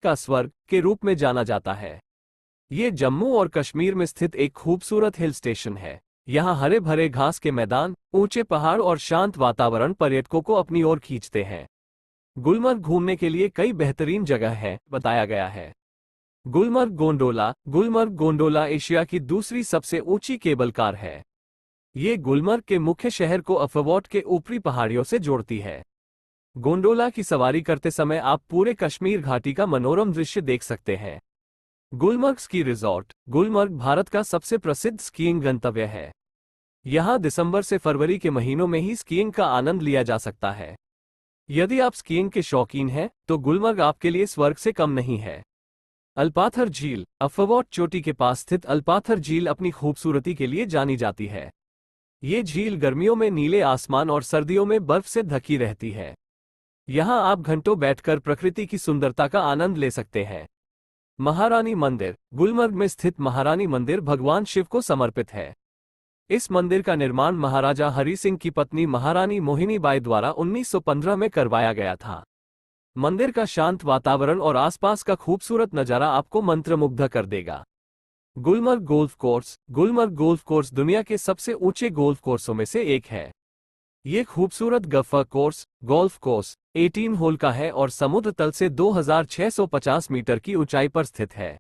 का स्वर्ग के रूप में जाना जाता है। ये जम्मू और कश्मीर में स्थित एक खूबसूरत हिल स्टेशन है। यहाँ हरे भरे घास के मैदान, ऊंचे पहाड़ और शांत वातावरण पर्यटकों को अपनी ओर खींचते हैं। गुलमर्ग घूमने के लिए कई बेहतरीन जगह है बताया गया है। गुलमर्ग गोंडोला एशिया की दूसरी सबसे ऊंची केबल कार है। ये गुलमर्ग के मुख्य शहर को अफवॉट के ऊपरी पहाड़ियों से जोड़ती है। गोंडोला की सवारी करते समय आप पूरे कश्मीर घाटी का मनोरम दृश्य देख सकते हैं। Gulmarg ski resort. गुलमर्ग भारत का सबसे प्रसिद्ध स्कीइंग गंतव्य है। यहाँ दिसंबर से फरवरी के महीनों में ही स्कीइंग का आनंद लिया जा सकता है। यदि आप स्कीइंग के शौकीन हैं, तो गुलमर्ग आपके लिए स्वर्ग से कम नहीं है। अल्पाथर झील। अफवॉट चोटी के पास स्थित अल्पाथर झील अपनी खूबसूरती के लिए जानी जाती है। ये झील गर्मियों में नीले आसमान और सर्दियों में बर्फ से ढकी रहती है। यहाँ आप घंटों बैठकर प्रकृति की सुंदरता का आनंद ले सकते हैं। महारानी मंदिर। गुलमर्ग में स्थित महारानी मंदिर भगवान शिव को समर्पित है। इस मंदिर का निर्माण महाराजा हरि सिंह की पत्नी महारानी मोहिनीबाई द्वारा 1915 में करवाया गया था। मंदिर का शांत वातावरण और आसपास का खूबसूरत नजारा आपको मंत्रमुग्ध कर देगा। Gulmarg golf course. Gulmarg golf course दुनिया के सबसे ऊंचे गोल्फ कोर्सों में से एक है। ये खूबसूरत गोल्फ कोर्स 18 होल का है और समुद्र तल से 2650 मीटर की ऊंचाई पर स्थित है।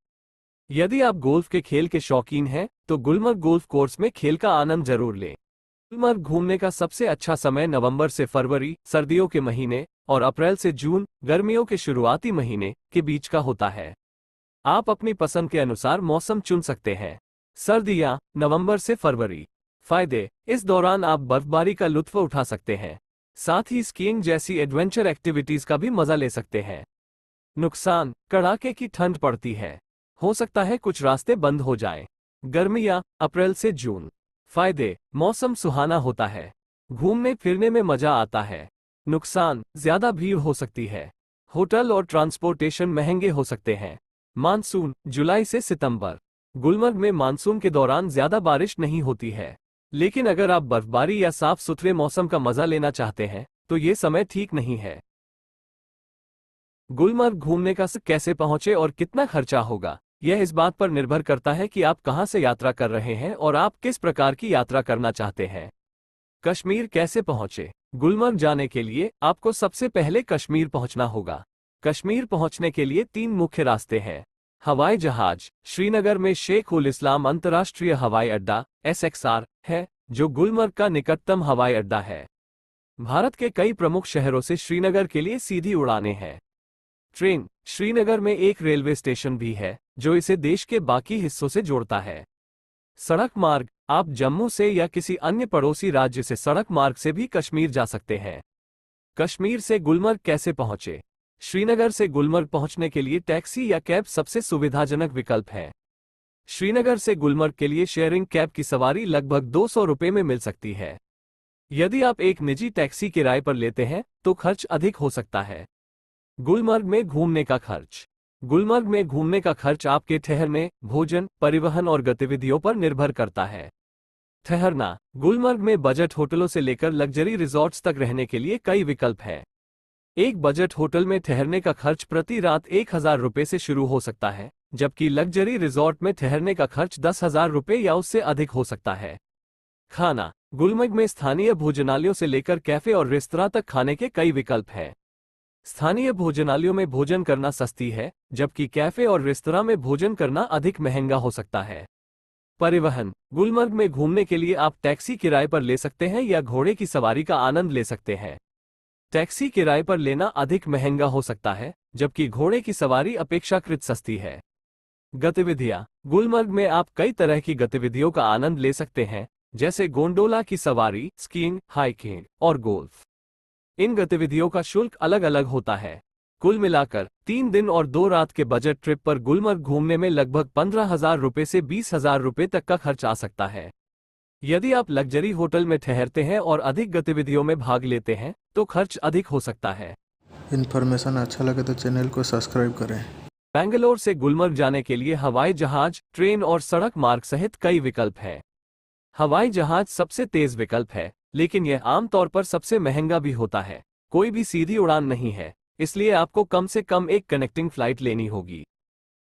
यदि आप गोल्फ के खेल के शौकीन हैं, तो गुलमर्ग गोल्फ कोर्स में खेल का आनंद जरूर लें। गुलमर्ग घूमने का सबसे अच्छा समय नवंबर से फरवरी सर्दियों के महीने और अप्रैल से जून गर्मियों के शुरुआती महीने के बीच का होता है। आप अपनी पसंद के अनुसार मौसम चुन सकते हैं। सर्दियां नवंबर से फरवरी। फायदे। इस दौरान आप बर्फबारी का लुत्फ उठा सकते हैं। साथ ही स्कीइंग जैसी एडवेंचर एक्टिविटीज का भी मजा ले सकते हैं। नुकसान। कड़ाके की ठंड पड़ती है। हो सकता है कुछ रास्ते बंद हो जाएं। गर्मियां अप्रैल से जून। फायदे। मौसम सुहाना होता है। घूमने फिरने में मजा आता है। नुकसान। ज्यादा भीड़ हो सकती है। होटल और ट्रांसपोर्टेशन महंगे हो सकते हैं। मानसून जुलाई से सितंबर। गुलमर्ग में मानसून के दौरान ज्यादा बारिश नहीं होती है, लेकिन अगर आप बर्फबारी या साफ सुथरे मौसम का मजा लेना चाहते हैं, तो ये समय ठीक नहीं है। गुलमर्ग घूमने का कैसे पहुंचे और कितना खर्चा होगा, यह इस बात पर निर्भर करता है कि आप कहां से यात्रा कर रहे हैं और आप किस प्रकार की यात्रा करना चाहते हैं। कश्मीर कैसे पहुंचे। गुलमर्ग जाने के लिए आपको सबसे पहले कश्मीर पहुंचना होगा। कश्मीर पहुंचने के लिए 3 मुख्य रास्ते हैं। हवाई जहाज। श्रीनगर में शेख उल इस्लाम अंतर्राष्ट्रीय हवाई अड्डा SXR है, जो गुलमर्ग का निकटतम हवाई अड्डा है। भारत के कई प्रमुख शहरों से श्रीनगर के लिए सीधी उड़ानें हैं। ट्रेन। श्रीनगर में एक रेलवे स्टेशन भी है, जो इसे देश के बाकी हिस्सों से जोड़ता है। सड़क मार्ग। आप जम्मू से या किसी अन्य पड़ोसी राज्य से सड़क मार्ग से भी कश्मीर जा सकते हैं। कश्मीर से गुलमर्ग कैसे पहुंचे। श्रीनगर से गुलमर्ग पहुंचने के लिए टैक्सी या कैब सबसे सुविधाजनक विकल्प है। श्रीनगर से गुलमर्ग के लिए शेयरिंग कैब की सवारी लगभग 200 रुपये में मिल सकती है। यदि आप एक निजी टैक्सी किराए पर लेते हैं, तो खर्च अधिक हो सकता है। गुलमर्ग में घूमने का खर्च। गुलमर्ग में घूमने का खर्च आपके ठहरने, भोजन, परिवहन और गतिविधियों पर निर्भर करता है। ठहरना। गुलमर्ग में बजट होटलों से लेकर लग्जरी रिजॉर्ट्स तक रहने के लिए कई विकल्प हैं। एक बजट होटल में ठहरने का खर्च प्रति रात 1000 रुपये से शुरू हो सकता है, जबकि लग्जरी रिजॉर्ट में ठहरने का खर्च 10,000 रुपये या उससे अधिक हो सकता है। खाना। गुलमर्ग में स्थानीय भोजनालयों से लेकर कैफे और रेस्तरां तक खाने के कई विकल्प हैं। स्थानीय भोजनालयों में भोजन करना सस्ती है, जबकि कैफे और रेस्तरां में भोजन करना अधिक महंगा हो सकता है। परिवहन। गुलमर्ग में घूमने के लिए आप टैक्सी किराए पर ले सकते हैं या घोड़े की सवारी का आनंद ले सकते हैं। टैक्सी किराए पर लेना अधिक महंगा हो सकता है, जबकि घोड़े की सवारी अपेक्षाकृत सस्ती है। गतिविधियां। गुलमर्ग में आप कई तरह की गतिविधियों का आनंद ले सकते हैं, जैसे गोंडोला की सवारी, स्कीइंग, हाइकिंग और गोल्फ। इन गतिविधियों का शुल्क अलग अलग होता है। कुल मिलाकर 3 दिन और 2 रात के बजट ट्रिप पर गुलमर्ग घूमने में लगभग 15,000 रुपये से 20,000 रुपये तक का खर्च आ सकता है। यदि आप लग्जरी होटल में ठहरते हैं और अधिक गतिविधियों में भाग लेते हैं, तो खर्च अधिक हो सकता है। इन्फॉर्मेशन अच्छा लगे तो चैनल को सब्सक्राइब करें। बेंगलोर से गुलमर्ग जाने के लिए हवाई जहाज, ट्रेन और सड़क मार्ग सहित कई विकल्प हैं। हवाई जहाज सबसे तेज विकल्प है, लेकिन यह आमतौर पर सबसे महंगा भी होता है। कोई भी सीधी उड़ान नहीं है, इसलिए आपको कम से कम एक कनेक्टिंग फ्लाइट लेनी होगी।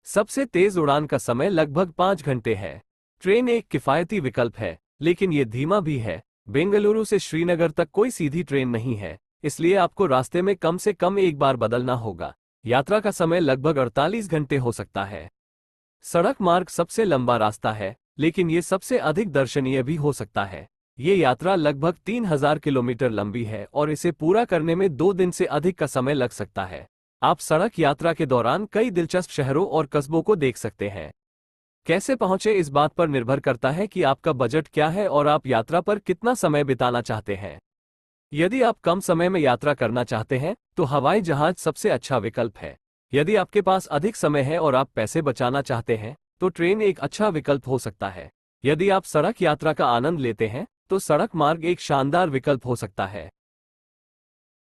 सबसे तेज उड़ान का समय लगभग 5 घंटे है। ट्रेन एक किफ़ायती विकल्प है, लेकिन ये धीमा भी है। बेंगलुरु से श्रीनगर तक कोई सीधी ट्रेन नहीं है, इसलिए आपको रास्ते में कम से कम एक बार बदलना होगा। यात्रा का समय लगभग 48 घंटे हो सकता है। सड़क मार्ग सबसे लंबा रास्ता है, लेकिन ये सबसे अधिक दर्शनीय भी हो सकता है। ये यात्रा लगभग 3000 किलोमीटर लंबी है और इसे पूरा करने में 2 दिन से अधिक का समय लग सकता है। आप सड़क यात्रा के दौरान कई दिलचस्प शहरों और कस्बों को देख सकते हैं। कैसे पहुंचे इस बात पर निर्भर करता है कि आपका बजट क्या है और आप यात्रा पर कितना समय बिताना चाहते हैं। यदि आप कम समय में यात्रा करना चाहते हैं, तो हवाई जहाज सबसे अच्छा विकल्प है। यदि आपके पास अधिक समय है और आप पैसे बचाना चाहते हैं, तो ट्रेन एक अच्छा विकल्प हो सकता है। यदि आप सड़क यात्रा का आनंद लेते हैं, तो सड़क मार्ग एक शानदार विकल्प हो सकता है।